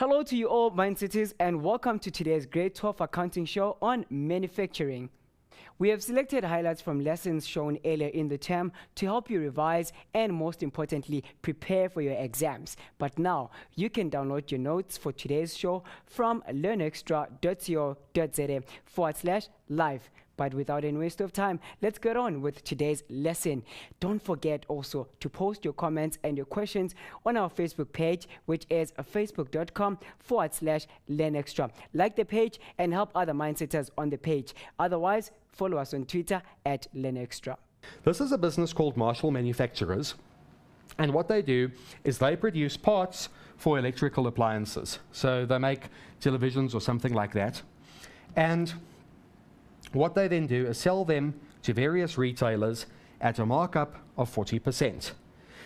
Hello to you all, Mindsetters, and welcome to today's Grade 12 Accounting Show on manufacturing. We have selected highlights from lessons shown earlier in the term to help you revise and, most importantly, prepare for your exams. But now, you can download your notes for today's show from learnextra.co.za/live. But without any waste of time, let's get on with today's lesson. Don't forget also to post your comments and your questions on our Facebook page, which is facebook.com/learnextra. Like the page and help other mindsetters on the page. Otherwise, follow us on Twitter @learnextra. This is a business called Marshall Manufacturers, and what they do is they produce parts for electrical appliances. So they make televisions or something like that, and what they then do is sell them to various retailers at a markup of 40%.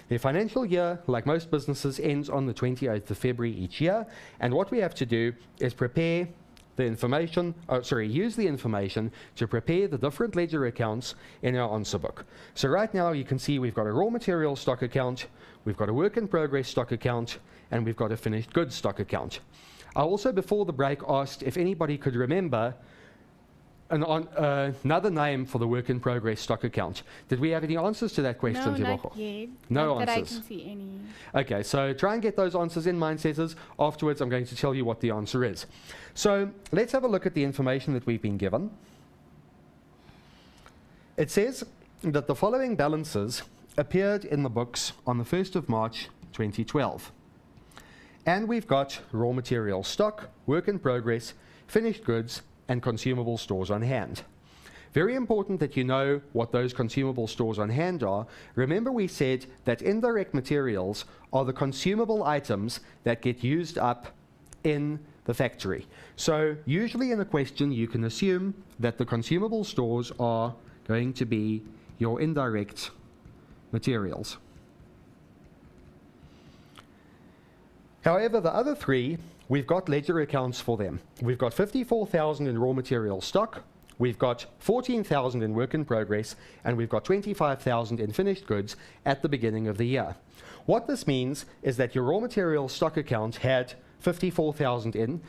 Their financial year, like most businesses, ends on the 28th of February each year, and what we have to do is prepare the information, use the information to prepare the different ledger accounts in our answer book. So right now you can see we've got a raw material stock account, we've got a work in progress stock account, and we've got a finished goods stock account. I also, before the break, asked if anybody could remember another name for the work in progress stock account. Did we have any answers to that question? No, not yet. No Not answers. that I can see any. Okay, so try and get those answers in, Mindsetters. Afterwards, I'm going to tell you what the answer is. So let's have a look at the information that we've been given. It says that the following balances appeared in the books on the 1st of March 2012. And we've got raw material stock, work in progress, finished goods, and consumable stores on hand. Very important that you know what those consumable stores on hand are. Remember, we said that indirect materials are the consumable items that get used up in the factory. So usually in a question you can assume that the consumable stores are going to be your indirect materials. However, the other three, we've got ledger accounts for them. We've got 54,000 in raw material stock, we've got 14,000 in work in progress, and we've got 25,000 in finished goods at the beginning of the year. What this means is that your raw material stock account had 54,000 in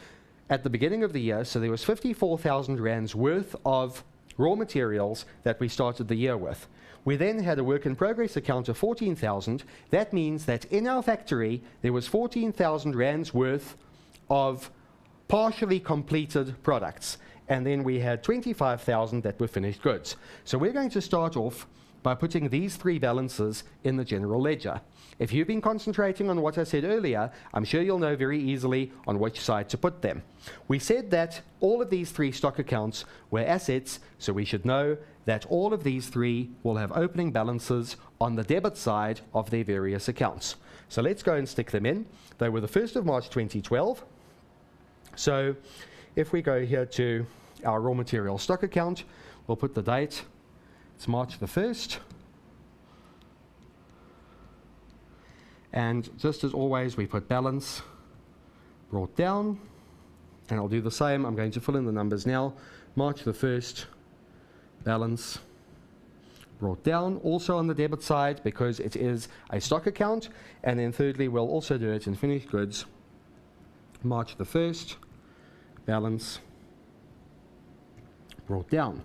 at the beginning of the year, so there was 54,000 rands worth of raw materials that we started the year with. We then had a work in progress account of 14,000. That means that in our factory there was 14,000 rands worth of partially completed products, and then we had 25,000 that were finished goods. So we're going to start off by putting these three balances in the general ledger. If you've been concentrating on what I said earlier, I'm sure you'll know very easily on which side to put them. We said that all of these three stock accounts were assets, so we should know that all of these three will have opening balances on the debit side of their various accounts. So let's go and stick them in. They were the 1st of March 2012. So if we go here to our raw material stock account, we'll put the date. It's March the 1st. And just as always, we put balance brought down. And I'll do the same. I'm going to fill in the numbers now. March the 1st, balance brought down, also on the debit side because it is a stock account. And then thirdly, we'll also do it in finished goods. March the 1st, balance brought down.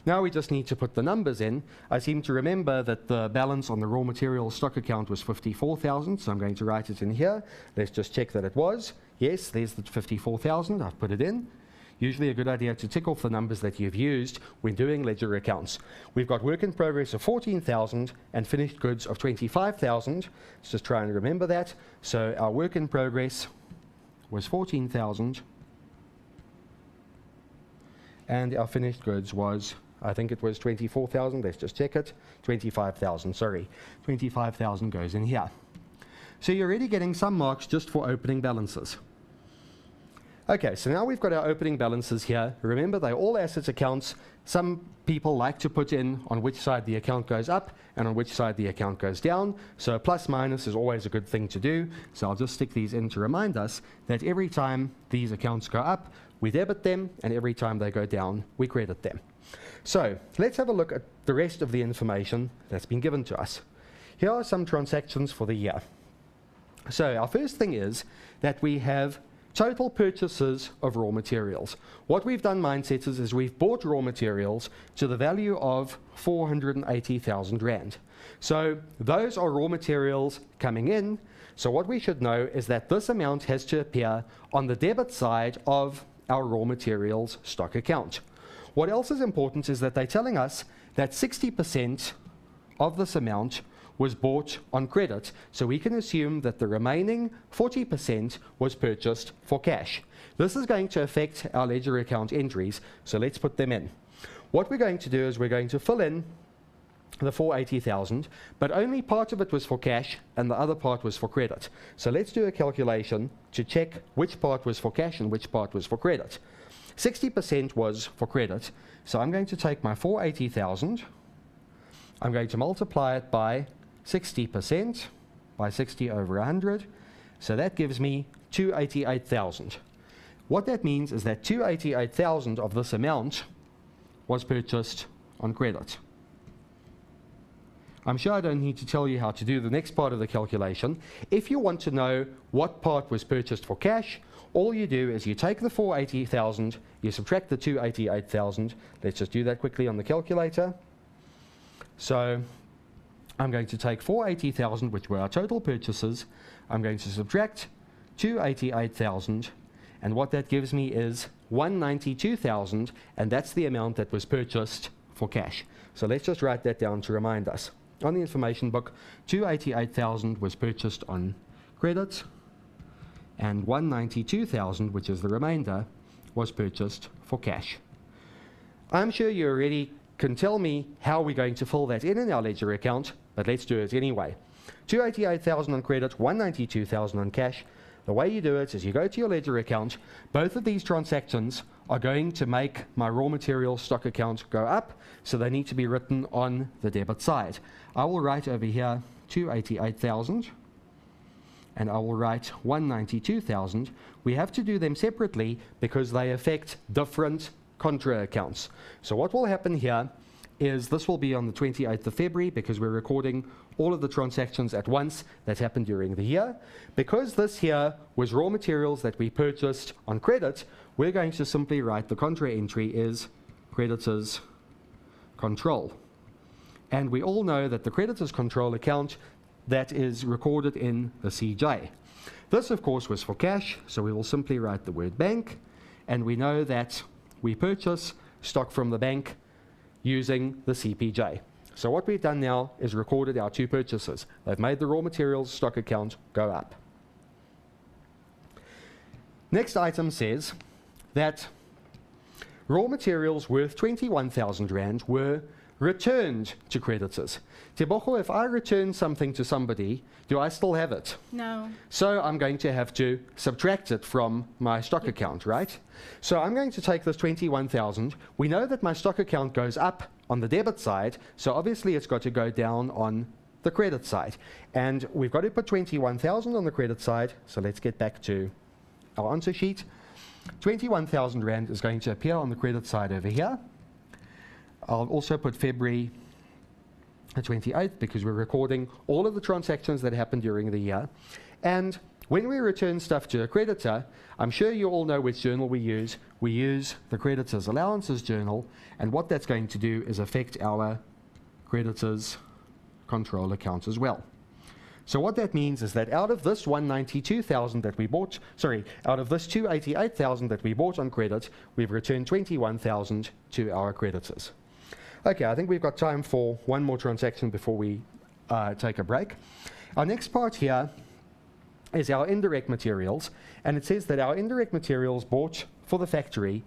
Now we just need to put the numbers in. I seem to remember that the balance on the raw material stock account was 54,000, so I'm going to write it in here. Let's just check that it was. Yes, there's the 54,000. I've put it in. Usually a good idea to tick off the numbers that you've used when doing ledger accounts. We've got work in progress of 14,000 and finished goods of 25,000. Let's just try and remember that. So our work in progress was 14,000 and our finished goods was, I think it was 24,000. Let's just check it. 25,000, sorry. 25,000 goes in here. So you're already getting some marks just for opening balances. Okay, so now we've got our opening balances here. Remember, they're all asset accounts. Some people like to put in on which side the account goes up and on which side the account goes down. So plus minus is always a good thing to do. So I'll just stick these in to remind us that every time these accounts go up, we debit them, and every time they go down, we credit them. So let's have a look at the rest of the information that's been given to us. Here are some transactions for the year. So our first thing is that we have total purchases of raw materials. What we've done, Mindsetters, is we've bought raw materials to the value of 480,000 Rand. So those are raw materials coming in. So what we should know is that this amount has to appear on the debit side of our raw materials stock account. What else is important is that they're telling us that 60% of this amount was bought on credit, so we can assume that the remaining 40% was purchased for cash. This is going to affect our ledger account entries, so let's put them in. What we're going to do is we're going to fill in the 480,000, but only part of it was for cash and the other part was for credit. So let's do a calculation to check which part was for cash and which part was for credit. 60% was for credit, so I'm going to take my 480,000, I'm going to multiply it by 60%, by 60 over 100, so that gives me 288,000. What that means is that 288,000 of this amount was purchased on credit. I'm sure I don't need to tell you how to do the next part of the calculation. If you want to know what part was purchased for cash, all you do is you take the 480,000, you subtract the 288,000. Let's just do that quickly on the calculator. So I'm going to take 480,000, which were our total purchases. I'm going to subtract 288,000, and what that gives me is 192,000, and that's the amount that was purchased for cash. So let's just write that down to remind us. On the information book, 288,000 was purchased on credit, and 192,000, which is the remainder, was purchased for cash. I'm sure you already can tell me how we're going to fill that in our ledger account, but let's do it anyway. 288,000 on credit, 192,000 on cash. The way you do it is you go to your ledger account. Both of these transactions are going to make my raw material stock account go up, so they need to be written on the debit side. I will write over here 288,000, and I will write 192,000. We have to do them separately because they affect different contra accounts. So what will happen here is this will be on the 28th of February because we're recording all of the transactions at once that happened during the year. Because this here was raw materials that we purchased on credit, we're going to simply write the contra entry is creditors control. And we all know that the creditors control account that is recorded in the CJ. This of course was for cash, so we will simply write the word bank, and we know that we purchase stock from the bank using the CPJ. So what we've done now is recorded our two purchases. They've made the raw materials stock account go up. Next item says that raw materials worth 21,000 Rand were returned to creditors. Tebogo, if I return something to somebody, do I still have it? No. So I'm going to have to subtract it from my stock account, right? So I'm going to take this 21,000. We know that my stock account goes up on the debit side, so obviously it's got to go down on the credit side. And we've got to put 21,000 on the credit side, so let's get back to our answer sheet. 21,000 Rand is going to appear on the credit side over here. I'll also put February the 28th because we're recording all of the transactions that happened during the year. And when we return stuff to a creditor, I'm sure you all know which journal we use. We use the creditors allowances journal, and what that's going to do is affect our creditors control account as well. So what that means is that out of this 192,000 that we bought, out of this 288,000 that we bought on credit, we've returned 21,000 to our creditors. Okay, I think we've got time for one more transaction before we take a break. Our next part here is our indirect materials, and it says that our indirect materials bought for the factory,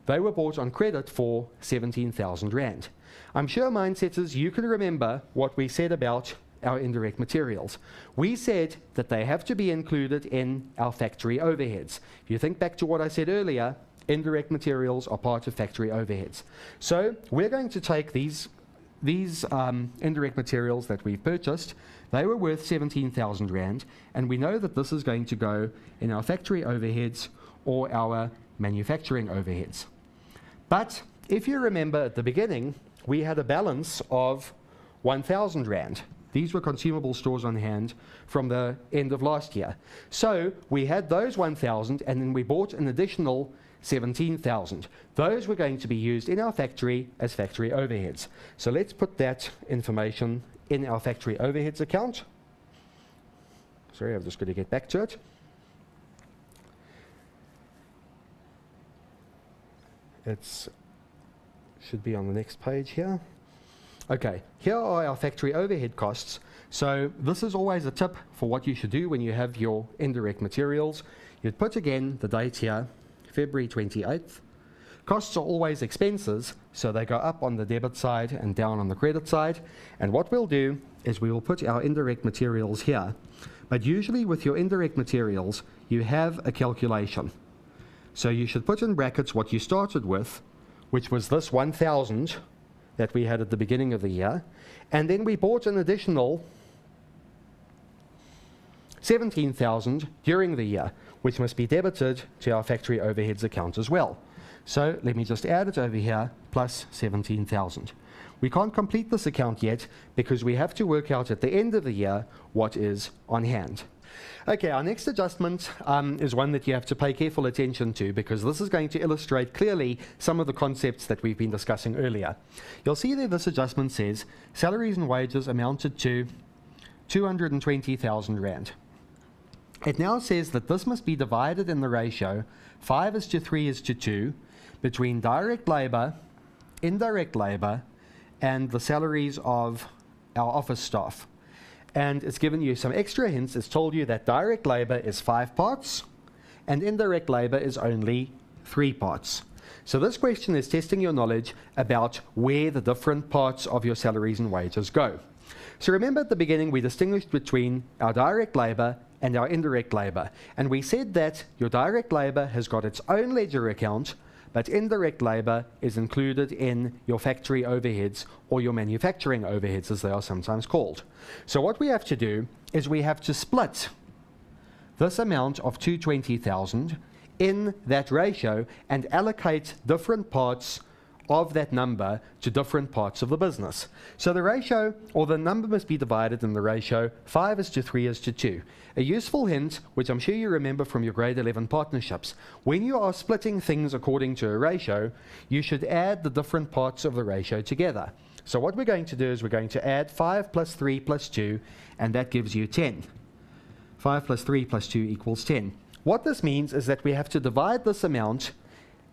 they were bought on credit for 17,000 Rand. I'm sure Mindsetters, you can remember what we said about our indirect materials. We said that they have to be included in our factory overheads. If you think back to what I said earlier, indirect materials are part of factory overheads. So we're going to take these indirect materials that we've purchased. They were worth 17,000 Rand, and we know that this is going to go in our factory overheads or our manufacturing overheads. But if you remember at the beginning, we had a balance of 1,000 Rand. These were consumable stores on hand from the end of last year. So we had those 1,000, and then we bought an additional 17,000. Those were going to be used in our factory as factory overheads. So let's put that information in our factory overheads account. Sorry, I've just got to get back to it. It should be on the next page here. Okay, here are our factory overhead costs. So this is always a tip for what you should do when you have your indirect materials. You'd put again the date here, February 28th. Costs are always expenses, so they go up on the debit side and down on the credit side. And what we'll do is we will put our indirect materials here. But usually with your indirect materials, you have a calculation. So you should put in brackets what you started with, which was this 1,000 that we had at the beginning of the year. And then we bought an additional 17,000 during the year, which must be debited to our factory overheads account as well. So let me just add it over here, plus 17,000. We can't complete this account yet because we have to work out at the end of the year what is on hand. Okay, our next adjustment is one that you have to pay careful attention to because this is going to illustrate clearly some of the concepts that we've been discussing earlier. You'll see that this adjustment says salaries and wages amounted to 220,000 Rand. It now says that this must be divided in the ratio 5:3:2 between direct labour, indirect labour, and the salaries of our office staff. And it's given you some extra hints. It's told you that direct labour is 5 parts and indirect labour is only 3 parts. So this question is testing your knowledge about where the different parts of your salaries and wages go. So remember at the beginning we distinguished between our direct labour and our indirect labour. And we said that your direct labour has got its own ledger account, but indirect labour is included in your factory overheads or your manufacturing overheads as they are sometimes called. So what we have to do is we have to split this amount of 220,000 in that ratio and allocate different parts of that number to different parts of the business. So the ratio, or the number must be divided in the ratio 5:3:2. A useful hint, which I'm sure you remember from your grade 11 partnerships, when you are splitting things according to a ratio, you should add the different parts of the ratio together. So what we're going to do is we're going to add 5 plus 3 plus 2, and that gives you 10. 5 plus 3 plus 2 equals 10. What this means is that we have to divide this amount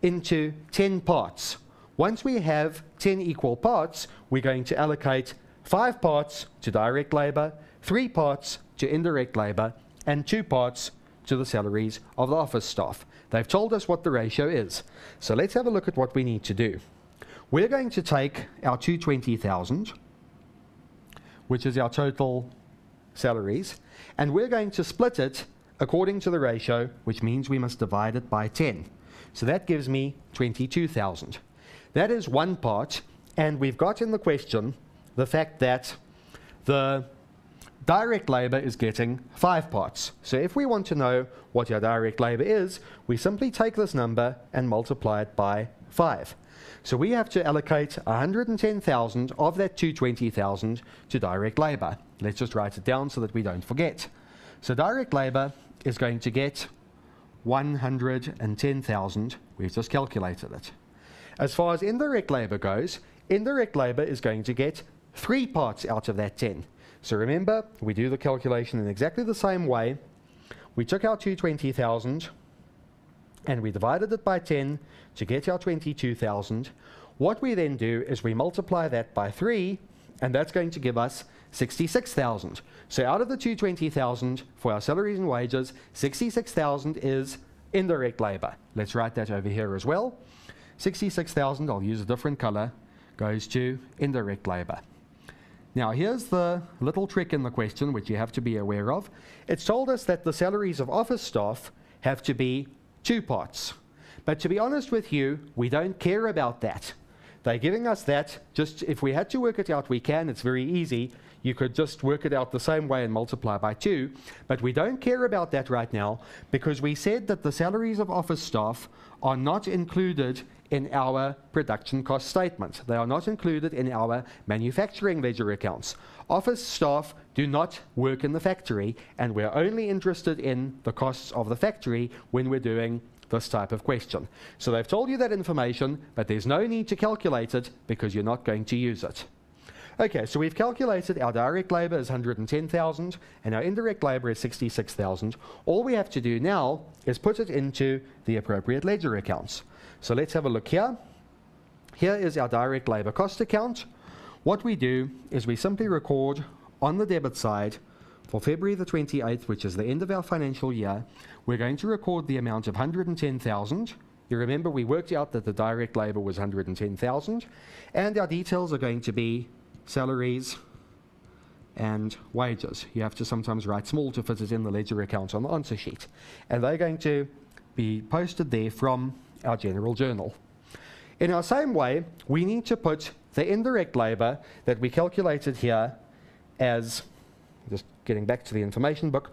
into 10 parts. Once we have 10 equal parts, we're going to allocate 5 parts to direct labour, 3 parts to indirect labour, and 2 parts to the salaries of the office staff. They've told us what the ratio is. So let's have a look at what we need to do. We're going to take our 220,000, which is our total salaries, and we're going to split it according to the ratio, which means we must divide it by 10. So that gives me 22,000. That is one part, and we've got in the question the fact that the direct labour is getting 5 parts. So if we want to know what our direct labour is, we simply take this number and multiply it by 5. So we have to allocate 110,000 of that 220,000 to direct labour. Let's just write it down so that we don't forget. So direct labour is going to get 110,000. We've just calculated it. As far as indirect labour goes, indirect labour is going to get 3 parts out of that 10. So remember, we do the calculation in exactly the same way. We took our 220,000 and we divided it by 10 to get our 22,000. What we then do is we multiply that by 3, and that's going to give us 66,000. So out of the 220,000 for our salaries and wages, 66,000 is indirect labour. Let's write that over here as well. 66,000, I'll use a different colour, goes to indirect labour. Now here's the little trick in the question which you have to be aware of. It's told us that the salaries of office staff have to be 2 parts. But to be honest with you, we don't care about that. they're giving us that. Just if we had to work it out, we can. It's very easy. You could just work it out the same way and multiply by 2. But we don't care about that right now because we said that the salaries of office staff are not included in our production cost statement. They are not included in our manufacturing ledger accounts. Office staff do not work in the factory, and we're only interested in the costs of the factory when we're doing this type of question. So they've told you that information, but there's no need to calculate it because you're not going to use it. Okay, so we've calculated our direct labor is 110,000 and our indirect labor is 66,000. All we have to do now is put it into the appropriate ledger accounts. So let's have a look here. Here is our direct labor cost account. What we do is we simply record on the debit side for February the 28th, which is the end of our financial year, we're going to record the amount of 110,000. You remember we worked out that the direct labor was 110,000, and our details are going to be salaries and wages. You have to sometimes write small to fit it in the ledger account on the answer sheet. And they're going to be posted there from our general journal. In our same way, we need to put the indirect labor that we calculated here as, just getting back to the information book,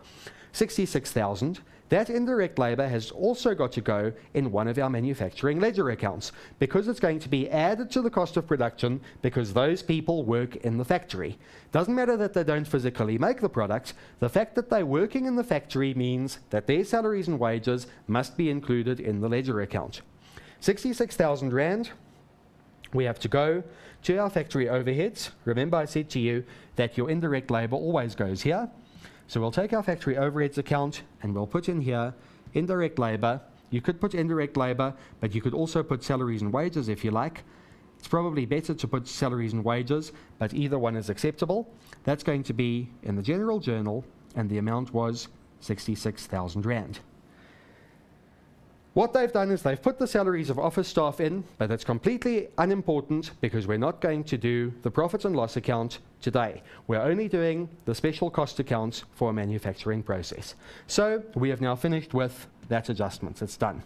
66,000. That indirect labor has also got to go in one of our manufacturing ledger accounts because it's going to be added to the cost of production because those people work in the factory. Doesn't matter that they don't physically make the product, the fact that they're working in the factory means that their salaries and wages must be included in the ledger account. 66,000 Rand, we have to go to our factory overheads. Remember I said to you that your indirect labor always goes here. So we'll take our factory overheads account and we'll put in here indirect labor. You could put indirect labor, but you could also put salaries and wages if you like. It's probably better to put salaries and wages, but either one is acceptable. That's going to be in the general journal, and the amount was 66,000 Rand. What they've done is they've put the salaries of office staff in, but it's completely unimportant because we're not going to do the profit and loss account today. We're only doing the special cost accounts for a manufacturing process. So we have now finished with that adjustment. It's done.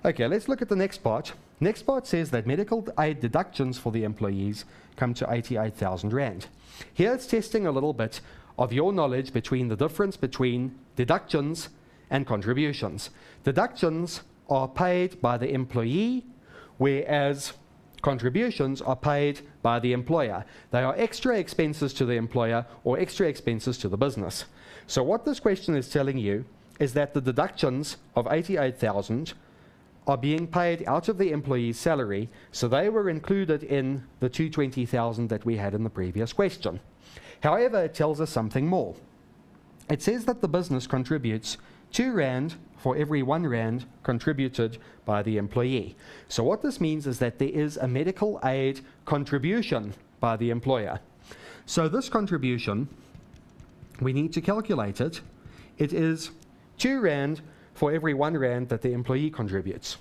Okay, let's look at the next part. Next part says that medical aid deductions for the employees come to 88,000 Rand. Here it's testing a little bit of your knowledge between the difference between deductions and contributions. Deductions are paid by the employee, whereas contributions are paid by the employer. They are extra expenses to the employer or extra expenses to the business. So what this question is telling you is that the deductions of 88,000 are being paid out of the employee's salary, so they were included in the 220,000 that we had in the previous question. However, it tells us something more. It says that the business contributes 2 Rand for every 1 Rand contributed by the employee. So what this means is that there is a medical aid contribution by the employer. So this contribution, we need to calculate it. It is 2 Rand for every 1 Rand that the employee contributes.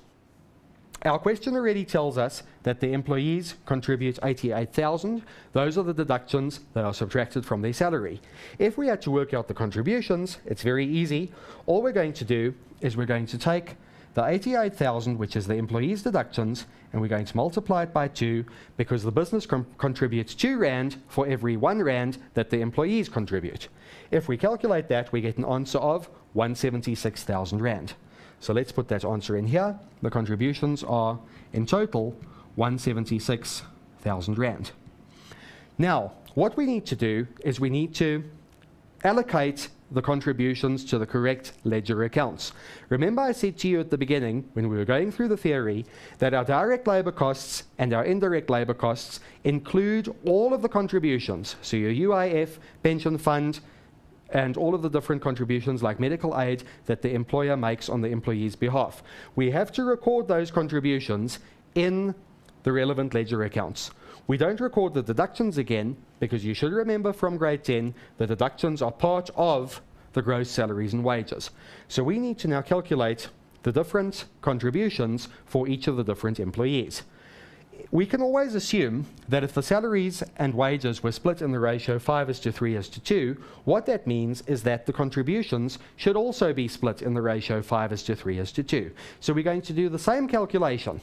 Our question already tells us that the employees contribute 88,000. Those are the deductions that are subtracted from their salary. If we had to work out the contributions, it's very easy. All we're going to do is we're going to take the 88,000, which is the employees' deductions, and we're going to multiply it by 2 because the business contributes 2 Rand for every 1 Rand that the employees contribute. If we calculate that, we get an answer of 176,000 Rand. So let's put that answer in here. The contributions are, in total, 176,000 Rand. Now, what we need to do is we need to allocate the contributions to the correct ledger accounts. Remember I said to you at the beginning, when we were going through the theory, that our direct labor costs and our indirect labor costs include all of the contributions. So your UIF, pension fund, and all of the different contributions like medical aid that the employer makes on the employee's behalf. We have to record those contributions in the relevant ledger accounts. We don't record the deductions again because you should remember from grade 10 the deductions are part of the gross salaries and wages. So we need to now calculate the different contributions for each of the different employees. We can always assume that if the salaries and wages were split in the ratio 5:3:2, what that means is that the contributions should also be split in the ratio 5:3:2. So we're going to do the same calculation.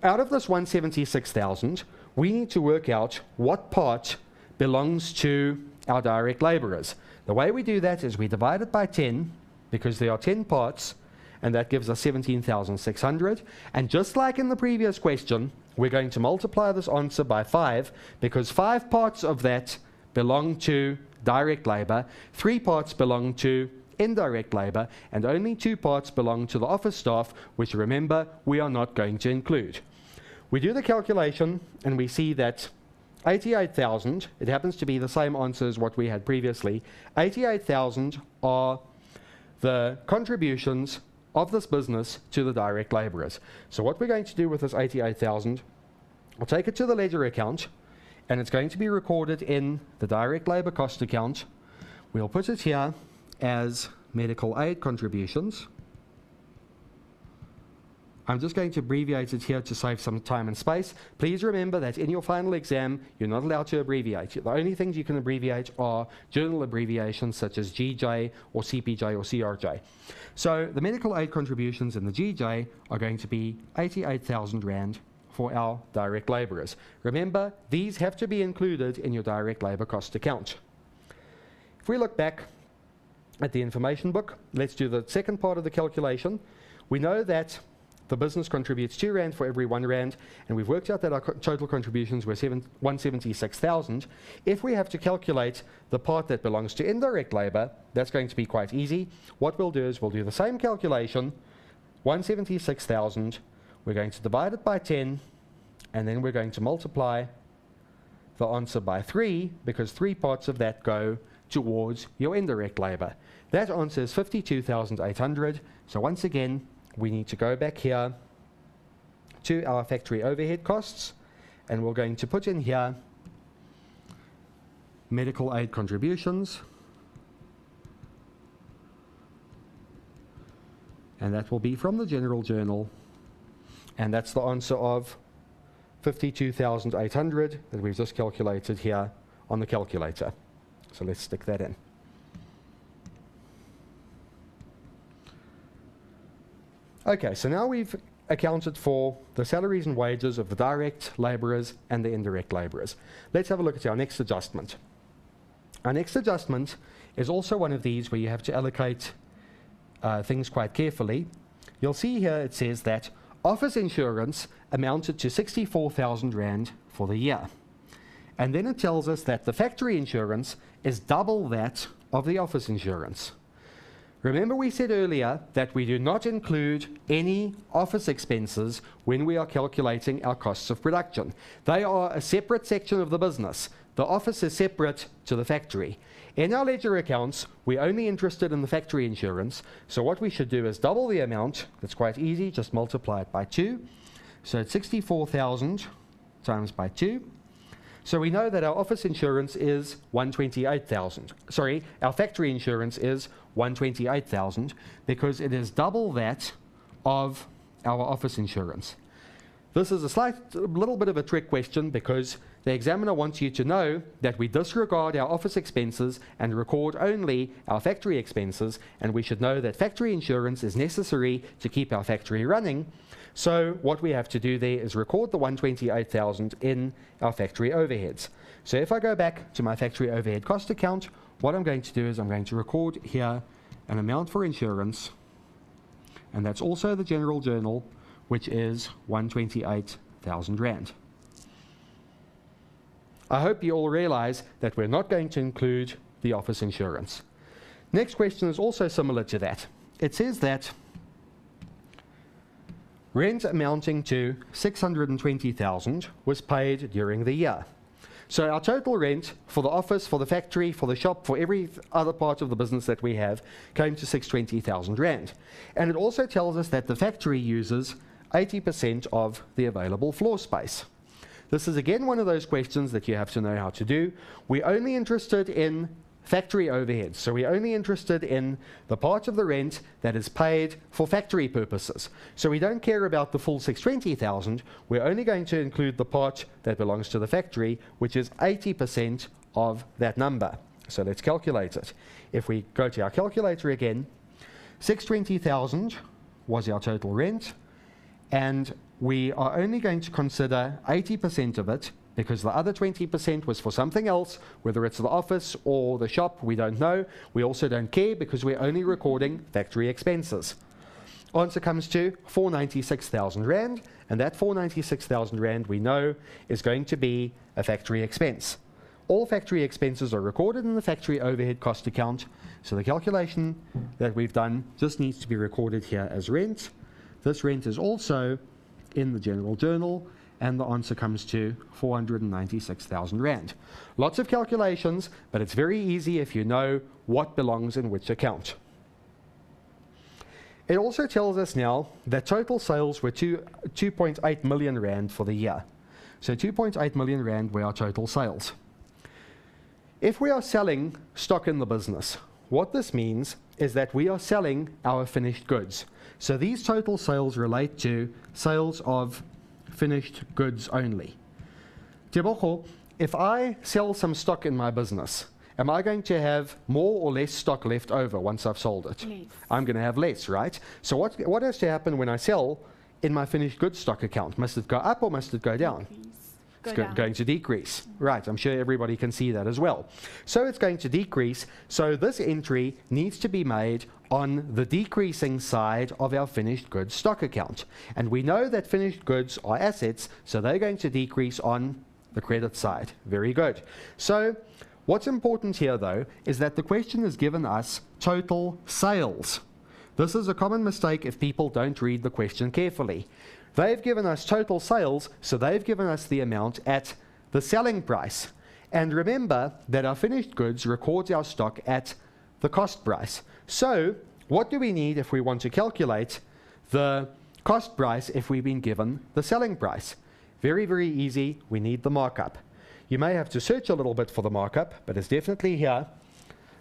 out of this 176,000, we need to work out what part belongs to our direct labourers. The way we do that is we divide it by 10, because there are 10 parts, and that gives us 17,600. And just like in the previous question, we're going to multiply this answer by 5, because 5 parts of that belong to direct labour, 3 parts belong to indirect labour, and only 2 parts belong to the office staff, which, remember, we are not going to include. We do the calculation, and we see that 88,000, it happens to be the same answer as what we had previously, 88,000 are the contributions of this business to the direct labourers. So what we're going to do with this 88,000, we'll take it to the ledger account, and it's going to be recorded in the direct labour cost account. We'll put it here as medical aid contributions. I'm just going to abbreviate it here to save some time and space. Please remember that in your final exam, you're not allowed to abbreviate. The only things you can abbreviate are journal abbreviations such as GJ or CPJ or CRJ. So the medical aid contributions in the GJ are going to be 88,000 Rand for our direct labourers. Remember, these have to be included in your direct labour cost account. If we look back at the information book, let's do the second part of the calculation. We know that the business contributes 2 Rand for every 1 Rand, and we've worked out that our total contributions were 176,000. If we have to calculate the part that belongs to indirect labour, that's going to be quite easy. What we'll do is we'll do the same calculation, 176,000, we're going to divide it by 10, and then we're going to multiply the answer by 3, because 3 parts of that go towards your indirect labour. That answer is 52,800, so once again, we need to go back here to our factory overhead costs, and we're going to put in here medical aid contributions, and that will be from the general journal, and that's the answer of 52,800 that we've just calculated here on the calculator. So let's stick that in. Okay, so now we've accounted for the salaries and wages of the direct labourers and the indirect labourers. Let's have a look at our next adjustment. Our next adjustment is also one of these where you have to allocate things quite carefully. You'll see here it says that office insurance amounted to 64,000 Rand for the year. And then it tells us that the factory insurance is double that of the office insurance. Remember, we said earlier that we do not include any office expenses when we are calculating our costs of production. They are a separate section of the business. The office is separate to the factory. In our ledger accounts, we're only interested in the factory insurance, so what we should do is double the amount. That's quite easy, just multiply it by 2. So it's 64,000 times by 2. So we know that our office insurance is 128,000. Sorry, our factory insurance is 128,000 because it is double that of our office insurance. This is a little bit of a trick question because the examiner wants you to know that we disregard our office expenses and record only our factory expenses, and we should know that factory insurance is necessary to keep our factory running. So what we have to do there is record the 128,000 in our factory overheads. So if I go back to my factory overhead cost account, what I'm going to do is I'm going to record here an amount for insurance, and that's also the general journal, which is 128,000 Rand. I hope you all realize that we're not going to include the office insurance. Next question is also similar to that. It says that rent amounting to 620,000 was paid during the year. So our total rent for the office, for the factory, for the shop, for every other part of the business that we have came to 620,000 Rand. And it also tells us that the factory uses 80% of the available floor space. This is again one of those questions that you have to know how to do. We're only interested in factory overheads, so we're only interested in the part of the rent that is paid for factory purposes. So we don't care about the full 620,000, we're only going to include the part that belongs to the factory, which is 80% of that number. So let's calculate it. If we go to our calculator again, 620,000 was our total rent, and we are only going to consider 80% of it, because the other 20% was for something else, whether it's the office or the shop, we don't know. We also don't care because we're only recording factory expenses. Answer comes to 496,000 Rand, and that 496,000 Rand we know is going to be a factory expense. All factory expenses are recorded in the factory overhead cost account, so the calculation that we've done just needs to be recorded here as rent. This rent is also in the general journal, and the answer comes to 496,000 Rand. Lots of calculations, but it's very easy if you know what belongs in which account. It also tells us now that total sales were 2.8 million Rand for the year. So 2.8 million Rand were our total sales. If we are selling stock in the business, what this means is that we are selling our finished goods. So these total sales relate to sales of finished goods only. Tebogo, if I sell some stock in my business, am I going to have more or less stock left over once I've sold it? Less. I'm going to have less, right? So what has to happen when I sell in my finished goods stock account? Must it go up or must it go down? It's going to decrease. Right, I'm sure everybody can see that as well. So it's going to decrease, so this entry needs to be made on the decreasing side of our finished goods stock account. And we know that finished goods are assets, so they're going to decrease on the credit side. Very good. So what's important here, though, is that the question has given us total sales. This is a common mistake if people don't read the question carefully. They've given us total sales, so they've given us the amount at the selling price. And remember that our finished goods records our stock at the cost price. So what do we need if we want to calculate the cost price if we've been given the selling price? Very, very easy. We need the markup. You may have to search a little bit for the markup, but it's definitely here.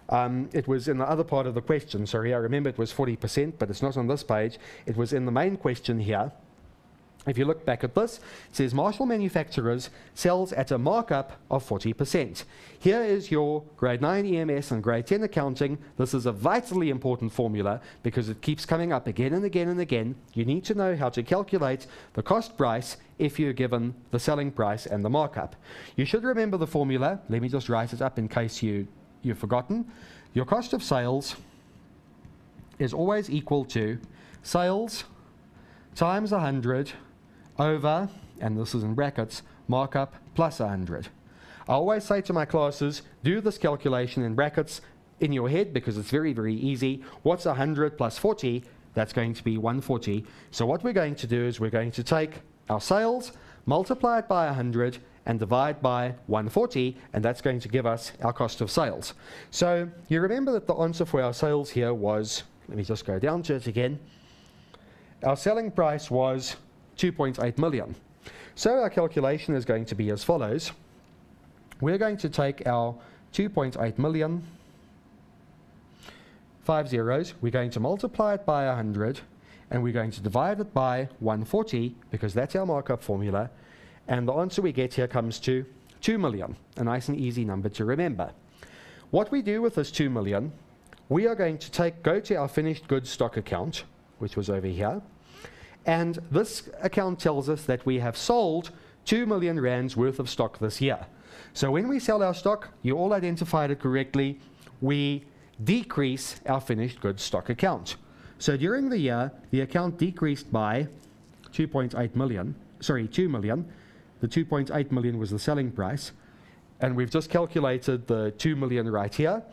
It was in the other part of the question. Sorry, I remember it was 40%, but it's not on this page. It was in the main question here. If you look back at this, it says Marshall Manufacturers sells at a markup of 40%. Here is your grade 9 EMS and grade 10 accounting. This is a vitally important formula because it keeps coming up again and again and again. You need to know how to calculate the cost price if you're given the selling price and the markup. You should remember the formula. Let me just write it up in case you've forgotten. Your cost of sales is always equal to sales times 100 over, and this is in brackets, markup plus 100. I always say to my classes, do this calculation in brackets in your head because it's very, very easy. What's 100 plus 40? That's going to be 140. So what we're going to do is we're going to take our sales, multiply it by 100, and divide by 140, and that's going to give us our cost of sales. So you remember that the answer for our sales here was, let me just go down to it again, our selling price was 2.8 million. So our calculation is going to be as follows. We're going to take our 2.8 million, 5 zeros, we're going to multiply it by 100, and we're going to divide it by 140, because that's our markup formula, and the answer we get here comes to 2 million, a nice and easy number to remember. What we do with this 2 million, we are going to go to our finished goods stock account, which was over here, and this account tells us that we have sold 2 million Rands worth of stock this year. So when we sell our stock, you all identified it correctly, we decrease our finished goods stock account. So during the year, the account decreased by 2 million. The 2.8 million was the selling price, and we've just calculated the 2 million right here.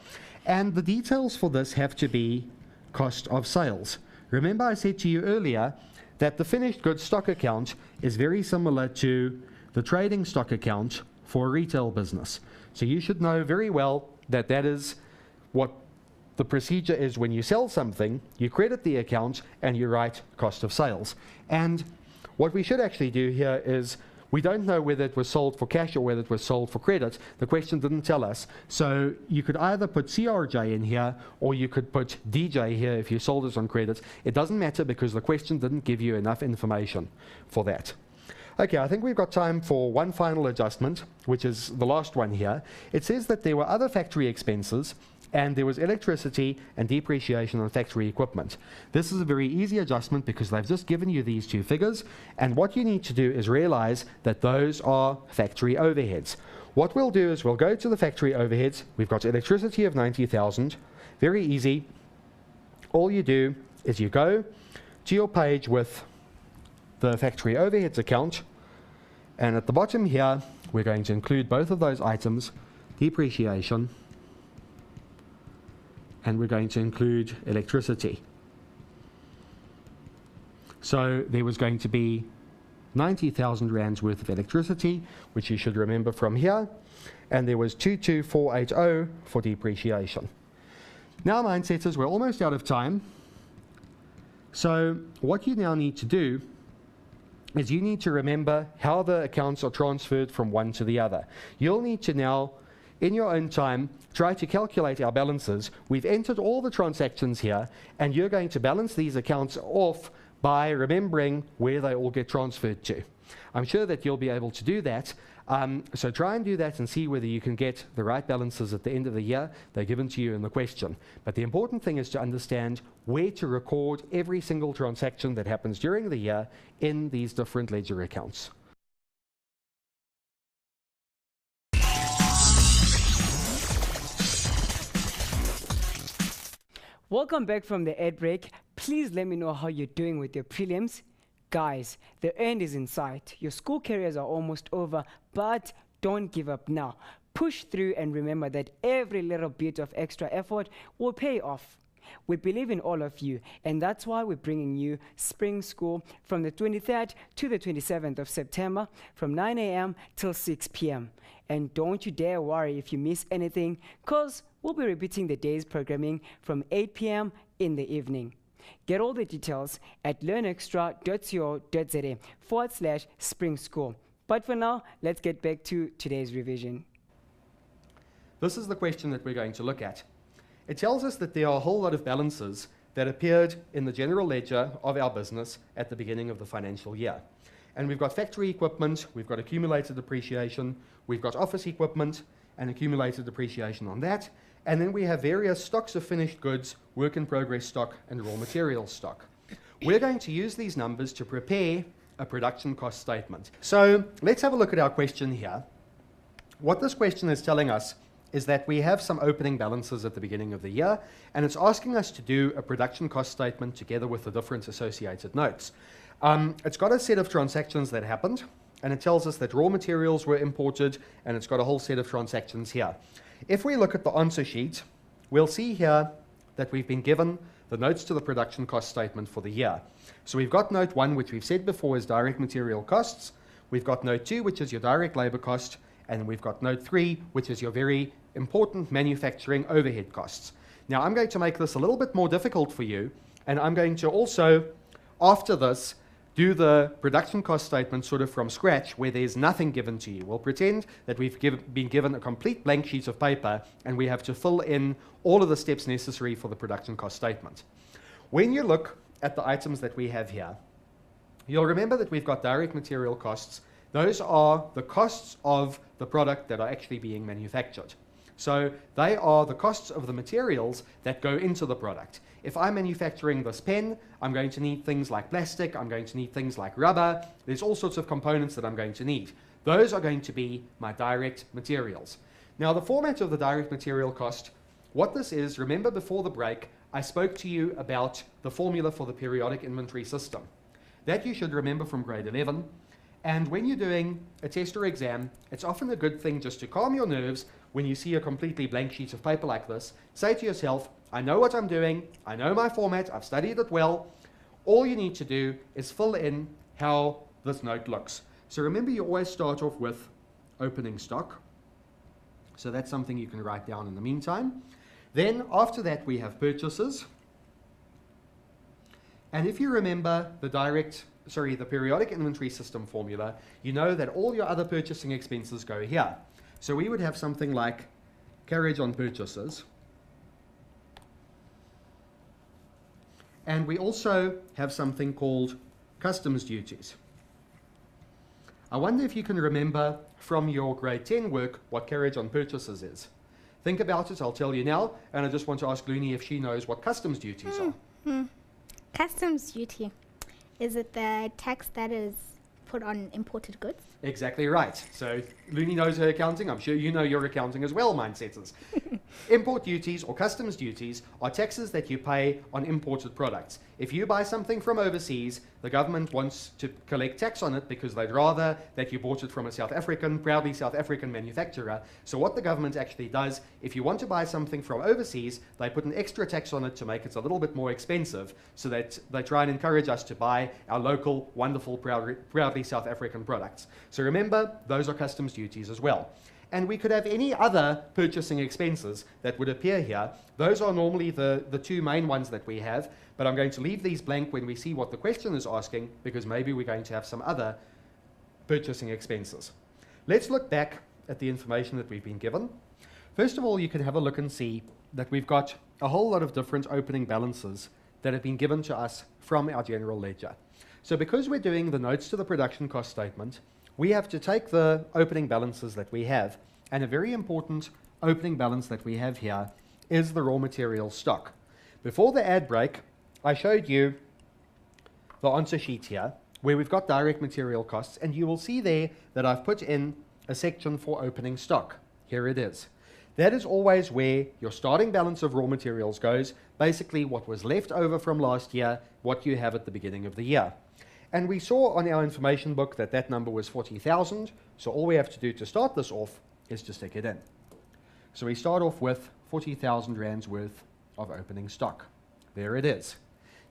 And the details for this have to be cost of sales. Remember I said to you earlier that the finished goods stock account is very similar to the trading stock account for a retail business. So you should know very well that that is what the procedure is when you sell something. You credit the account and you write cost of sales. And what we should actually do here is, we don't know whether it was sold for cash or whether it was sold for credit. The question didn't tell us. So you could either put CRJ in here or you could put DJ here if you sold it on credit. It doesn't matter because the question didn't give you enough information for that. Okay, I think we've got time for one final adjustment, which is the last one here. It says that there were other factory expenses and there was electricity and depreciation on factory equipment. This is a very easy adjustment because they've just given you these two figures, and what you need to do is realize that those are factory overheads. What we'll do is we'll go to the factory overheads. We've got electricity of 90,000. Very easy. All you do is you go to your page with the factory overheads account, and at the bottom here we're going to include both of those items, depreciation, and we're going to include electricity. So there was going to be 90,000 rands worth of electricity, which you should remember from here, and there was 22,480 for depreciation. Now, mindsetters, we're almost out of time. So what you now need to do is you need to remember how the accounts are transferred from one to the other. You'll need to now, in your own time, try to calculate our balances. We've entered all the transactions here, and you're going to balance these accounts off by remembering where they all get transferred to. I'm sure that you'll be able to do that. So try and do that and see whether you can get the right balances at the end of the year. They're given to you in the question. But the important thing is to understand where to record every single transaction that happens during the year in these different ledger accounts. Welcome back from the ad break. Please let me know how you're doing with your prelims. Guys, the end is in sight. Your school careers are almost over, but don't give up now. Push through and remember that every little bit of extra effort will pay off. We believe in all of you, and that's why we're bringing you Spring School from the 23rd to the 27th of September from 9 a.m. till 6 p.m. And don't you dare worry if you miss anything, because we'll be repeating the day's programming from 8 p.m. in the evening. Get all the details at learnextra.co.za/Spring School. But for now, let's get back to today's revision. This is the question that we're going to look at. It tells us that there are a whole lot of balances that appeared in the general ledger of our business at the beginning of the financial year. And we've got factory equipment, we've got accumulated depreciation, we've got office equipment and accumulated depreciation on that. And then we have various stocks of finished goods, work in progress stock, and raw materials stock. We're going to use these numbers to prepare a production cost statement. So let's have a look at our question here. What this question is telling us is that we have some opening balances at the beginning of the year, and it's asking us to do a production cost statement together with the different associated notes. It's got a set of transactions that happened, and it tells us that raw materials were imported, and it's got a whole set of transactions here. If we look at the answer sheet, we'll see here that we've been given the notes to the production cost statement for the year. So we've got note 1, which we've said before is direct material costs. We've got note 2, which is your direct labor cost. And we've got note 3, which is your very important manufacturing overhead costs. Now, I'm going to make this a little bit more difficult for you. And I'm going to also, after this, do the production cost statement sort of from scratch where there's nothing given to you. We'll pretend that we've been given a complete blank sheet of paper and we have to fill in all of the steps necessary for the production cost statement. When you look at the items that we have here, you'll remember that we've got direct material costs. Those are the costs of the product that are actually being manufactured. So they are the costs of the materials that go into the product. If I'm manufacturing this pen, I'm going to need things like plastic, I'm going to need things like rubber, there's all sorts of components that I'm going to need. Those are going to be my direct materials. Now the format of the direct material cost, what this is, remember before the break, I spoke to you about the formula for the periodic inventory system. That you should remember from grade 11. And when you're doing a test or exam, it's often a good thing just to calm your nerves when you see a completely blank sheet of paper like this. Say to yourself, I know what I'm doing, I know my format, I've studied it well. All you need to do is fill in how this note looks. So remember, you always start off with opening stock. So that's something you can write down in the meantime. Then after that we have purchases. And if you remember the periodic inventory system formula, you know that all your other purchasing expenses go here. So we would have something like carriage on purchases. And we also have something called customs duties. I wonder if you can remember from your grade 10 work what carriage on purchases is. Think about it, I'll tell you now, and I just want to ask Looney if she knows what customs duties are. Customs duty. Is it the tax that is put on imported goods? Exactly right. So Looney knows her accounting. I'm sure you know your accounting as well, mindsetters. Import duties or customs duties are taxes that you pay on imported products. If you buy something from overseas, the government wants to collect tax on it because they'd rather that you bought it from a proudly South African manufacturer. So what the government actually does, if you want to buy something from overseas, they put an extra tax on it to make it a little bit more expensive, so that they try and encourage us to buy our local, wonderful, proudly South African products. So remember, those are customs duties as well. And we could have any other purchasing expenses that would appear here. Those are normally the two main ones that we have, but I'm going to leave these blank when we see what the question is asking, because maybe we're going to have some other purchasing expenses. Let's look back at the information that we've been given. First of all, you can have a look and see that we've got a whole lot of different opening balances that have been given to us from our general ledger. So because we're doing the notes to the production cost statement, we have to take the opening balances that we have, and a very important opening balance that we have here is the raw material stock. Before the ad break, I showed you the answer sheet here, where we've got direct material costs, and you will see there that I've put in a section for opening stock. Here it is. That is always where your starting balance of raw materials goes, basically what was left over from last year, what you have at the beginning of the year. And we saw on our information book that that number was 40,000, so all we have to do to start this off is to stick it in. So we start off with 40,000 rands worth of opening stock. There it is.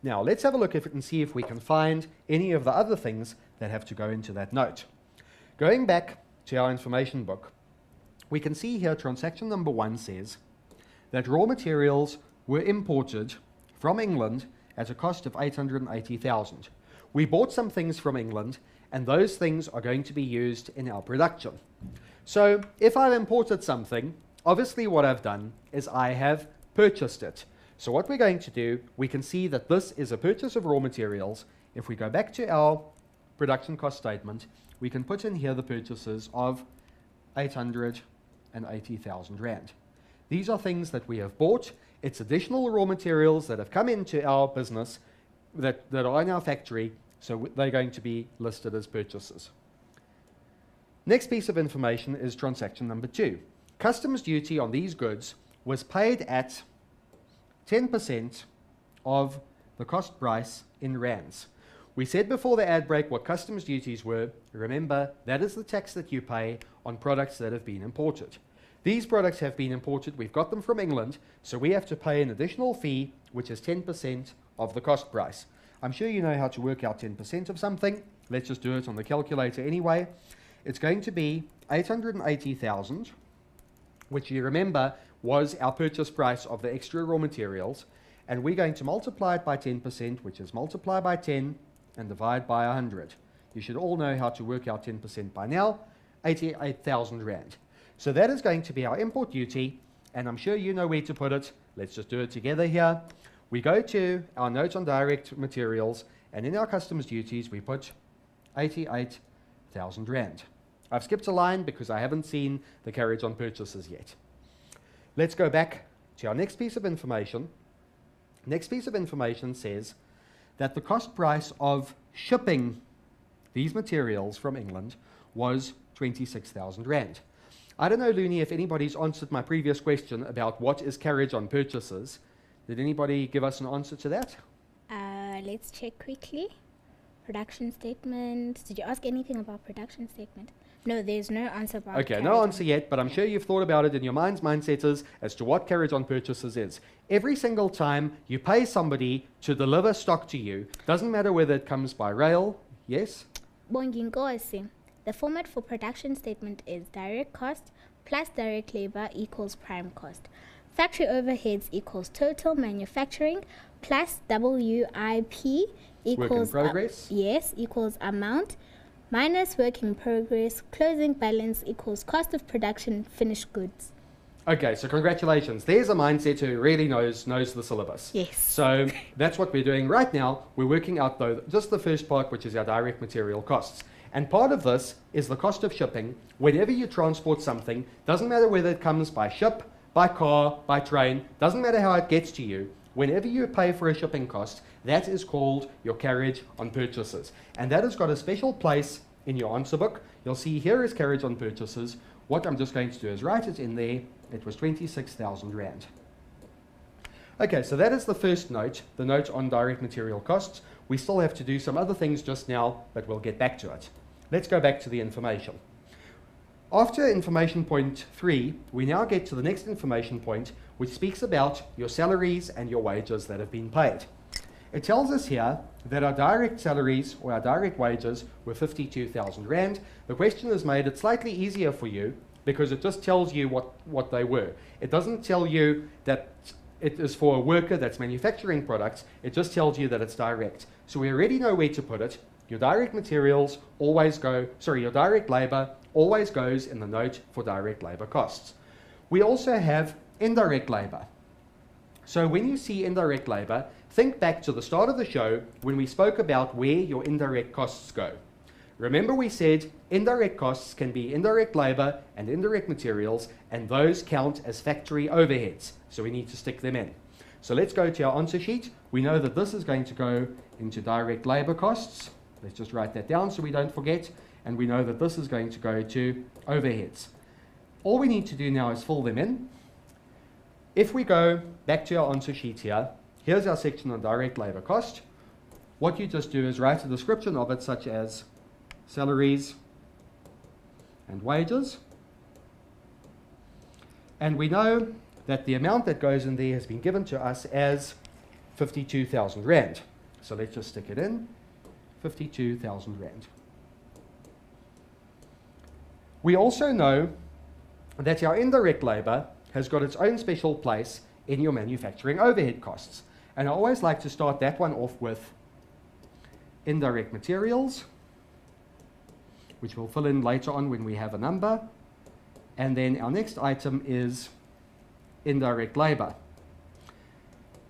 Now let's have a look at it and see if we can find any of the other things that have to go into that note. Going back to our information book, we can see here transaction number 1 says that raw materials were imported from England at a cost of 880,000. We bought some things from England, and those things are going to be used in our production. So if I've imported something, obviously what I've done is I have purchased it. So what we're going to do, we can see that this is a purchase of raw materials. If we go back to our production cost statement, we can put in here the purchases of 880,000 rand. These are things that we have bought. It's additional raw materials that have come into our business that are in our factory, so they're going to be listed as purchases. Next piece of information is transaction number 2. Customs duty on these goods was paid at 10% of the cost price in rands. We said before the ad break what customs duties were. Remember, that is the tax that you pay on products that have been imported. These products have been imported, we've got them from England, so we have to pay an additional fee, which is 10% of the cost price. I'm sure you know how to work out 10% of something. Let's just do it on the calculator anyway. It's going to be 880,000, which you remember was our purchase price of the extra raw materials, and we're going to multiply it by 10%, which is multiply by 10 and divide by 100. You should all know how to work out 10% by now, 88,000 rand. So that is going to be our import duty, and I'm sure you know where to put it. Let's just do it together here. We go to our note on direct materials, and in our customs duties, we put 88,000 rand. I've skipped a line because I haven't seen the carriage on purchases yet. Let's go back to our next piece of information. Next piece of information says that the cost price of shipping these materials from England was 26,000 rand. I don't know, Looney, if anybody's answered my previous question about what is carriage on purchases. Did anybody give us an answer to that? Let's check quickly. Production statement. Did you ask anything about production statement? No, there's no answer about Okay, no answer yet, but I'm sure you've thought about it in your mindsetters as to what carriage on purchases is. Every single time you pay somebody to deliver stock to you, doesn't matter whether it comes by rail, yes? Bonginkosi. The format for production statement is direct cost plus direct labor equals prime cost. Factory overheads equals total manufacturing plus WIP equals work in progress. Yes, equals amount minus work in progress. Closing balance equals cost of production finished goods. Okay, so congratulations. There's a mindset who really knows the syllabus. Yes. So that's what we're doing right now. We're working out, though, just the first part, which is our direct material costs. And part of this is the cost of shipping. Whenever you transport something, doesn't matter whether it comes by ship, by car, by train, doesn't matter how it gets to you, whenever you pay for a shipping cost, that is called your carriage on purchases. And that has got a special place in your answer book. You'll see here is carriage on purchases. What I'm just going to do is write it in there. It was 26,000 Rand. Okay, so that is the first note, the note on direct material costs. We still have to do some other things just now, but we'll get back to it. Let's go back to the information. After information point 3, we now get to the next information point, which speaks about your salaries and your wages that have been paid. It tells us here that our direct salaries or our direct wages were 52,000 Rand. The question has made it slightly easier for you because it just tells you what they were. It doesn't tell you that it is for a worker that's manufacturing products. It just tells you that it's direct. So we already know where to put it. Your direct materials always go, sorry, your direct labor always goes in the note for direct labor costs. We also have indirect labor. So when you see indirect labor, think back to the start of the show when we spoke about where your indirect costs go. Remember we said indirect costs can be indirect labor and indirect materials, and those count as factory overheads. So we need to stick them in. So let's go to our answer sheet. We know that this is going to go into direct labor costs. Let's just write that down so we don't forget. And we know that this is going to go to overheads. All we need to do now is fill them in. If we go back to our answer sheet here, here's our section on direct labor cost. What you just do is write a description of it, such as salaries and wages. And we know that the amount that goes in there has been given to us as 52,000 Rand. So let's just stick it in, 52,000 Rand. We also know that our indirect labor has got its own special place in your manufacturing overhead costs. And I always like to start that one off with indirect materials, which we'll fill in later on when we have a number. And then our next item is indirect labor.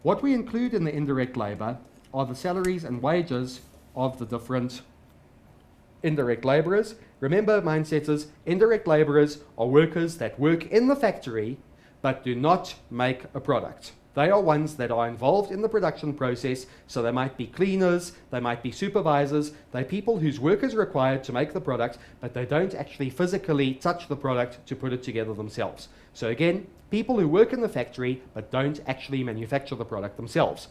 What we include in the indirect labor are the salaries and wages of the different indirect laborers. Remember, mindsetters, indirect laborers are workers that work in the factory but do not make a product. They are ones that are involved in the production process, so they might be cleaners, they might be supervisors, they're people whose work is required to make the product, but they don't actually physically touch the product to put it together themselves. So again, people who work in the factory but don't actually manufacture the product themselves.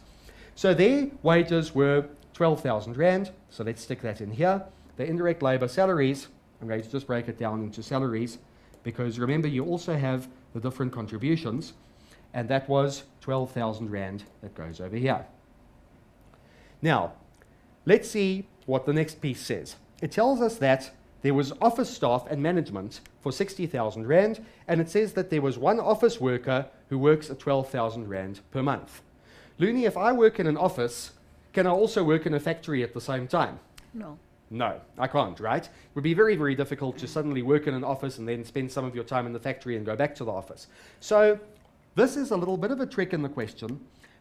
So their wages were 12,000 Rand, so let's stick that in here. The indirect labor salaries, I'm going to just break it down into salaries, because remember you also have the different contributions, and that was 12,000 Rand that goes over here. Now, let's see what the next piece says. It tells us that there was office staff and management for 60,000 Rand, and it says that there was one office worker who works at 12,000 Rand per month. Looney, if I work in an office, can I also work in a factory at the same time? No. No, I can't, right? It would be very, very difficult to suddenly work in an office and then spend some of your time in the factory and go back to the office. So this is a little bit of a trick in the question.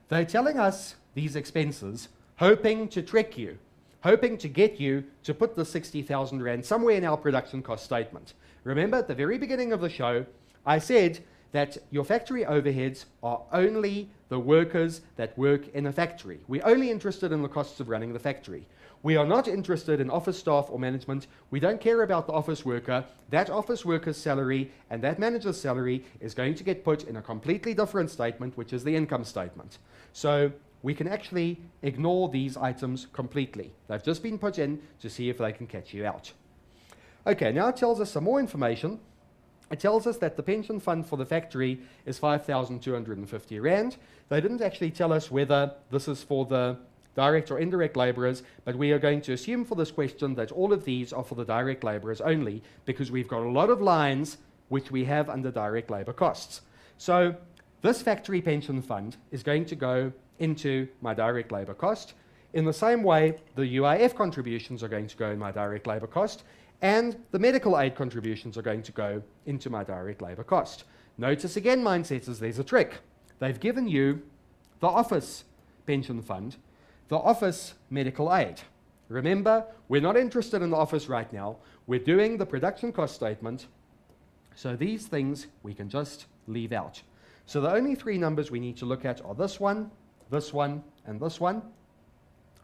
They're telling us these expenses, hoping to trick you, hoping to get you to put the 60,000 Rand somewhere in our production cost statement. Remember, at the very beginning of the show, I said that your factory overheads are only the workers that work in a factory. We're only interested in the costs of running the factory. We are not interested in office staff or management. We don't care about the office worker. That office worker's salary and that manager's salary is going to get put in a completely different statement, which is the income statement. So we can actually ignore these items completely. They've just been put in to see if they can catch you out. Okay, now it tells us some more information. It tells us that the pension fund for the factory is 5,250 Rand. They didn't actually tell us whether this is for the direct or indirect laborers, but we are going to assume for this question that all of these are for the direct laborers only, because we've got a lot of lines which we have under direct labor costs. So this factory pension fund is going to go into my direct labor cost. In the same way, the UIF contributions are going to go in my direct labor cost, and the medical aid contributions are going to go into my direct labor cost. Notice again, mindsetters, there's a trick. They've given you the office pension fund, the office medical aid. Remember, we're not interested in the office right now. We're doing the production cost statement. So these things we can just leave out. So the only three numbers we need to look at are this one, and this one.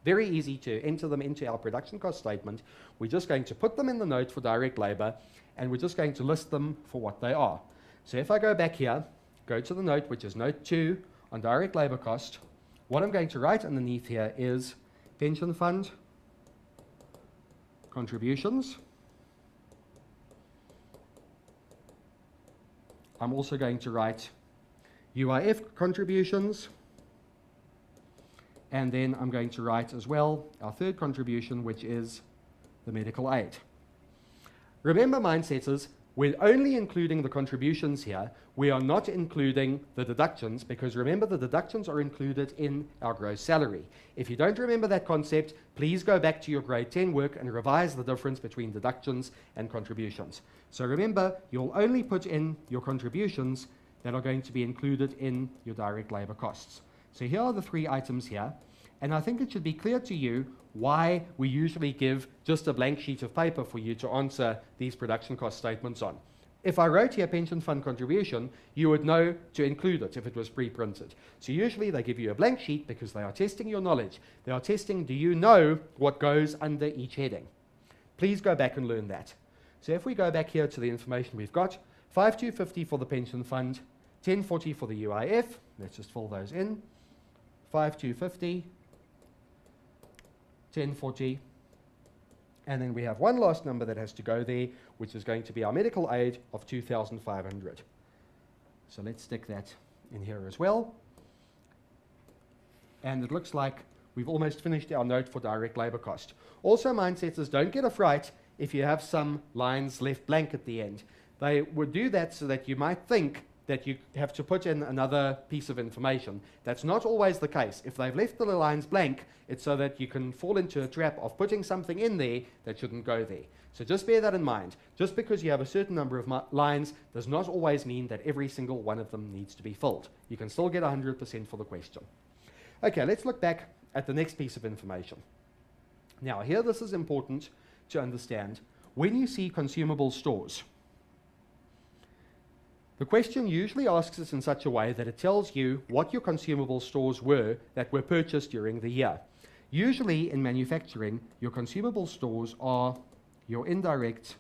Very easy to enter them into our production cost statement. We're just going to put them in the note for direct labor, and we're just going to list them for what they are. So if I go back here, go to the note, which is note 2 on direct labor cost, what I'm going to write underneath here is pension fund contributions. I'm also going to write UIF contributions, and then I'm going to write as well our third contribution, which is the medical aid. Remember, mindsetters, we're only including the contributions here. We are not including the deductions, because remember, the deductions are included in our gross salary. If you don't remember that concept, please go back to your grade 10 work and revise the difference between deductions and contributions. So remember, you'll only put in your contributions that are going to be included in your direct labor costs. So here are the three items here, and I think it should be clear to you why we usually give just a blank sheet of paper for you to answer these production cost statements on. If I wrote here pension fund contribution, you would know to include it if it was pre-printed. So usually they give you a blank sheet because they are testing your knowledge. They are testing, do you know what goes under each heading? Please go back and learn that. So if we go back here to the information we've got, 5250 for the pension fund, 1040 for the UIF, let's just fill those in, 5250, 1040, and then we have one last number that has to go there, which is going to be our medical aid of 2,500. So let's stick that in here as well. And it looks like we've almost finished our note for direct labor cost. Also, mindsetters, don't get a fright if you have some lines left blank at the end. They would do that so that you might think that you have to put in another piece of information. That's not always the case. If they've left the lines blank, it's so that you can fall into a trap of putting something in there that shouldn't go there. So just bear that in mind. Just because you have a certain number of lines does not always mean that every single one of them needs to be filled. You can still get 100% for the question. Okay, let's look back at the next piece of information. Now, here this is important to understand. When you see consumable stores, the question usually asks us in such a way that it tells you what your consumable stores were that were purchased during the year. Usually in manufacturing, your consumable stores are your indirect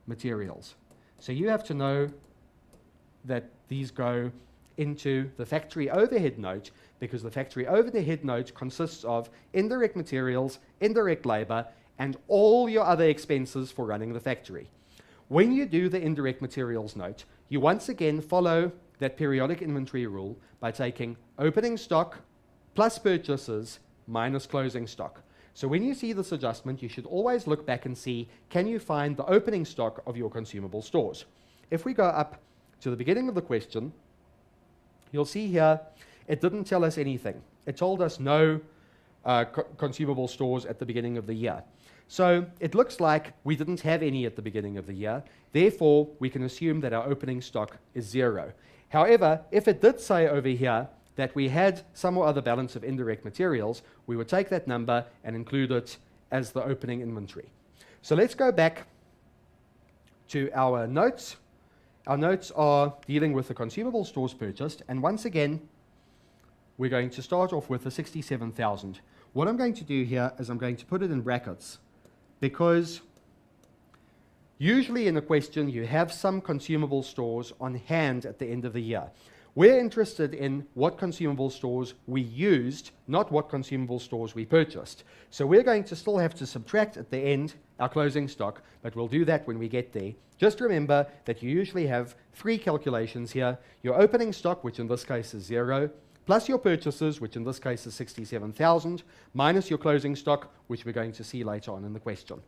materials. So you have to know that these go into the factory overhead note, because the factory overhead note consists of indirect materials, indirect labor, and all your other expenses for running the factory. When you do the indirect materials note, you once again follow that periodic inventory rule by taking opening stock plus purchases minus closing stock. So when you see this adjustment, you should always look back and see, can you find the opening stock of your consumable stores? If we go up to the beginning of the question, you'll see here, it didn't tell us anything. It told us no consumable stores at the beginning of the year. So it looks like we didn't have any at the beginning of the year. Therefore, we can assume that our opening stock is 0. However, if it did say over here that we had some or other balance of indirect materials, we would take that number and include it as the opening inventory. So let's go back to our notes. Our notes are dealing with the consumable stores purchased, and once again, we're going to start off with the 67,000. What I'm going to do here is I'm going to put it in brackets, because usually in a question you have some consumable stores on hand at the end of the year. We're interested in what consumable stores we used, not what consumable stores we purchased. So we're going to still have to subtract at the end our closing stock, but we'll do that when we get there. Just remember that you usually have 3 calculations here. Your opening stock, which in this case is 0, plus your purchases, which in this case is 67,000, minus your closing stock, which we're going to see later on in the question.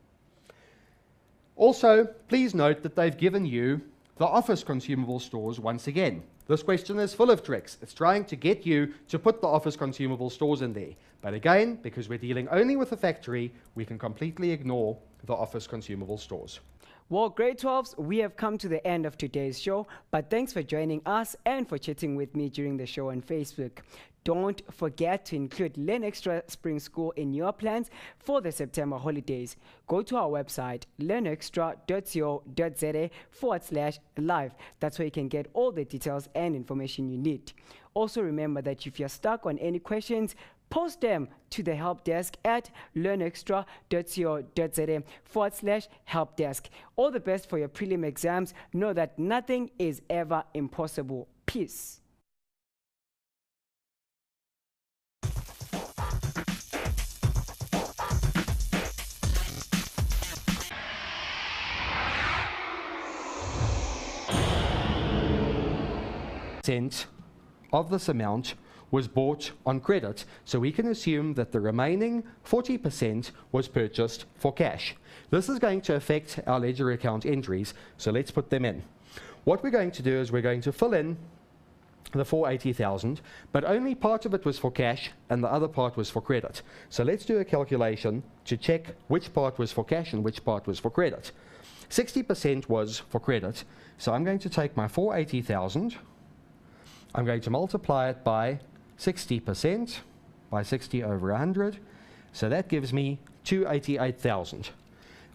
Also, please note that they've given you the office consumable stores once again. This question is full of tricks. It's trying to get you to put the office consumable stores in there. But again, because we're dealing only with the factory, we can completely ignore the office consumable stores. Well, grade 12s, we have come to the end of today's show, but thanks for joining us and for chatting with me during the show on Facebook. Don't forget to include Learn Extra Spring School in your plans for the September holidays. Go to our website, learnextra.co.za/live. That's where you can get all the details and information you need. Also remember that if you're stuck on any questions, post them to the help desk at learnextra.co.za/helpdesk. All the best for your prelim exams. Know that nothing is ever impossible. Peace. Of this amount was bought on credit, so we can assume that the remaining 40% was purchased for cash. This is going to affect our ledger account entries, so let's put them in. What we're going to do is we're going to fill in the 480,000, but only part of it was for cash and the other part was for credit. So let's do a calculation to check which part was for cash and which part was for credit. 60% was for credit, so I'm going to take my 480,000, I'm going to multiply it by 60%, by 60 over 100, so that gives me 288,000.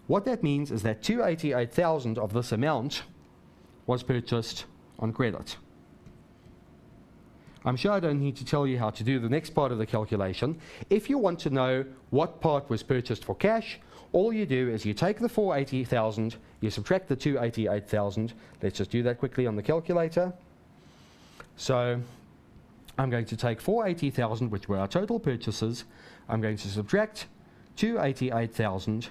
What that means is that 288,000 of this amount was purchased on credit. I'm sure I don't need to tell you how to do the next part of the calculation. If you want to know what part was purchased for cash, all you do is you take the 480,000, you subtract the 288,000. Let's just do that quickly on the calculator. So I'm going to take 480,000, which were our total purchases. I'm going to subtract 288,000,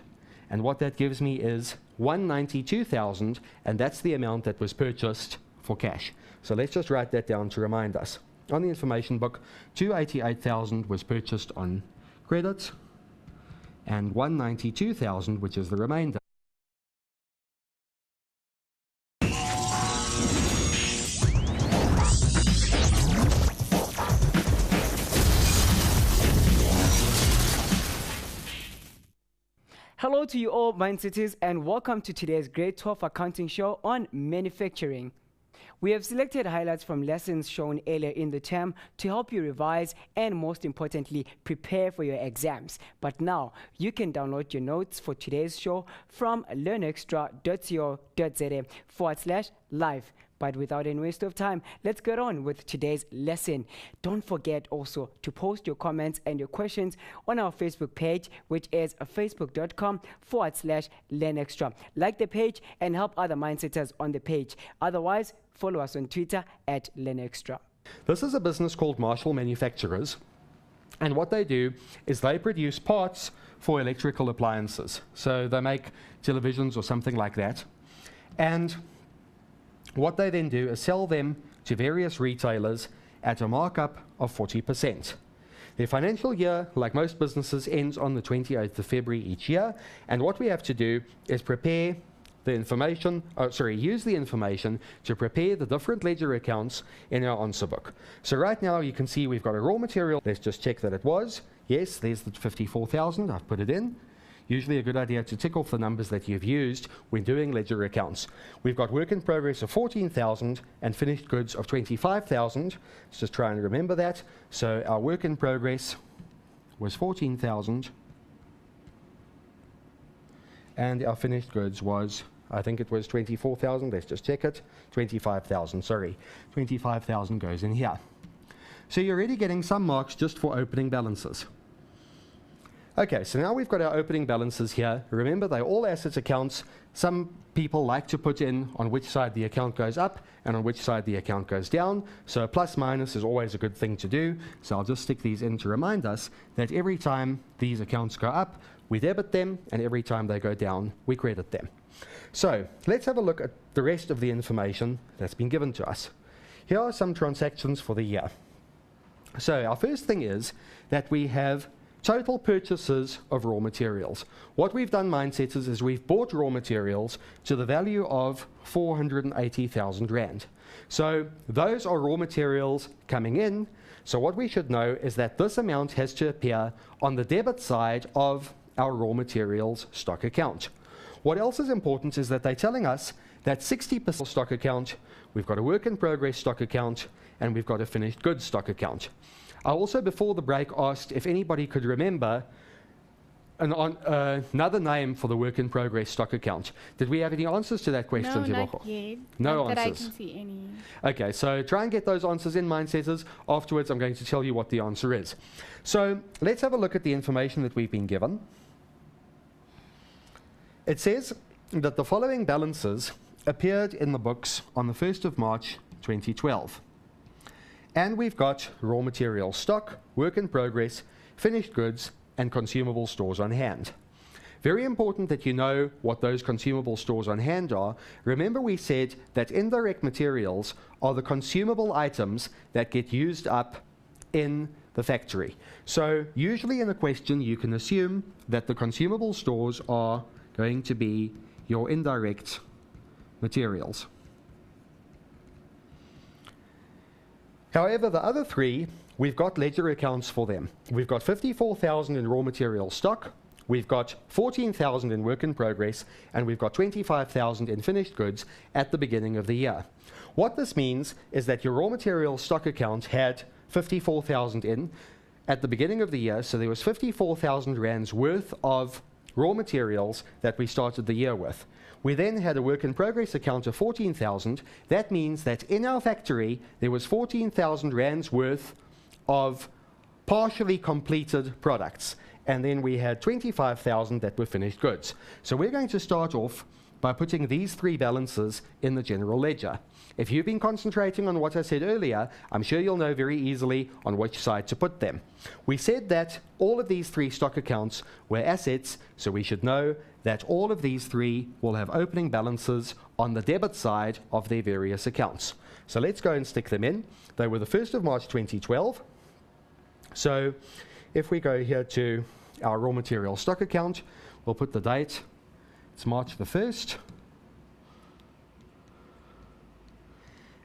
and what that gives me is 192,000, and that's the amount that was purchased for cash. So let's just write that down to remind us. On the information book, 288,000 was purchased on credit, and 192,000, which is the remainder. Hello to you all, Mindsetters, and welcome to today's grade 12 accounting show on manufacturing. We have selected highlights from lessons shown earlier in the term to help you revise and, most importantly, prepare for your exams. But now, you can download your notes for today's show from learnextra.co.za/live. But without any waste of time, let's get on with today's lesson. Don't forget also to post your comments and your questions on our Facebook page, which is facebook.com/learnextra. Like the page and help other mindsetters on the page. Otherwise, follow us on Twitter at learnextra. This is a business called Marshall Manufacturers, and what they do is they produce parts for electrical appliances. So they make televisions or something like that, and what they then do is sell them to various retailers at a markup of 40%. Their financial year, like most businesses, ends on the 28th of February each year, and what we have to do is prepare the information, use the information to prepare the different ledger accounts in our answer book. So right now you can see we've got a raw material. Let's just check that it was. Yes, there's the 54,000, I've put it in. Usually a good idea to tick off the numbers that you've used when doing ledger accounts. We've got work in progress of 14,000 and finished goods of 25,000. Let's just try and remember that. So our work in progress was 14,000 and our finished goods was, I think it was 24,000. Let's just check it. 25,000, sorry. 25,000 goes in here. So you're already getting some marks just for opening balances. Okay, so now we've got our opening balances here. Remember, they're all asset accounts. Some people like to put in on which side the account goes up and on which side the account goes down. So a plus minus is always a good thing to do. So I'll just stick these in to remind us that every time these accounts go up, we debit them, and every time they go down, we credit them. So let's have a look at the rest of the information that's been given to us. Here are some transactions for the year. So our first thing is that we have total purchases of raw materials. What we've done, Mindsetters, is we've bought raw materials to the value of 480,000 Rand. So those are raw materials coming in. So what we should know is that this amount has to appear on the debit side of our raw materials stock account. What else is important is that they're telling us that 60% stock account, we've got a work in progress stock account, and we've got a finished goods stock account. I also, before the break, asked if anybody could remember another name for the work in progress stock account. Did we have any answers to that question, No, Tebogo? not yet. No Not that I answers. can see any. Okay, so try and get those answers in, mindsetters. Afterwards, I'm going to tell you what the answer is. So let's have a look at the information that we've been given. It says that the following balances appeared in the books on the 1st of March 2012. And we've got raw material stock, work in progress, finished goods, and consumable stores on hand. Very important that you know what those consumable stores on hand are. Remember, we said that indirect materials are the consumable items that get used up in the factory. So usually in a question you can assume that the consumable stores are going to be your indirect materials. However, the other three, we've got ledger accounts for them. We've got 54,000 in raw material stock, we've got 14,000 in work in progress, and we've got 25,000 in finished goods at the beginning of the year. What this means is that your raw material stock account had 54,000 in at the beginning of the year, so there was 54,000 rands worth of raw materials that we started the year with. We then had a work in progress account of 14,000. That means that in our factory there was 14,000 rands worth of partially completed products. And then we had 25,000 that were finished goods. So we're going to start off by putting these three balances in the general ledger. If you've been concentrating on what I said earlier, I'm sure you'll know very easily on which side to put them. We said that all of these three stock accounts were assets, so we should know that all of these three will have opening balances on the debit side of their various accounts. So let's go and stick them in. They were the 1st of March 2012. So if we go here to our raw material stock account, we'll put the date. It's March the 1st.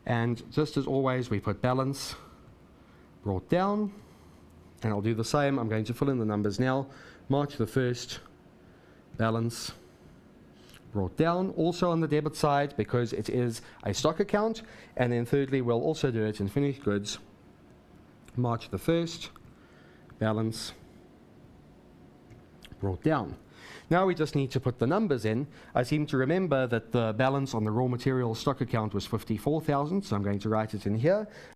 And just as always, we put balance brought down. And I'll do the same. I'm going to fill in the numbers now. March the 1st, balance brought down, also on the debit side because it is a stock account. And then thirdly, we'll also do it in finished goods. March the 1st, balance brought down. Now we just need to put the numbers in. I seem to remember that the balance on the raw material stock account was 54,000, so I'm going to write it in here.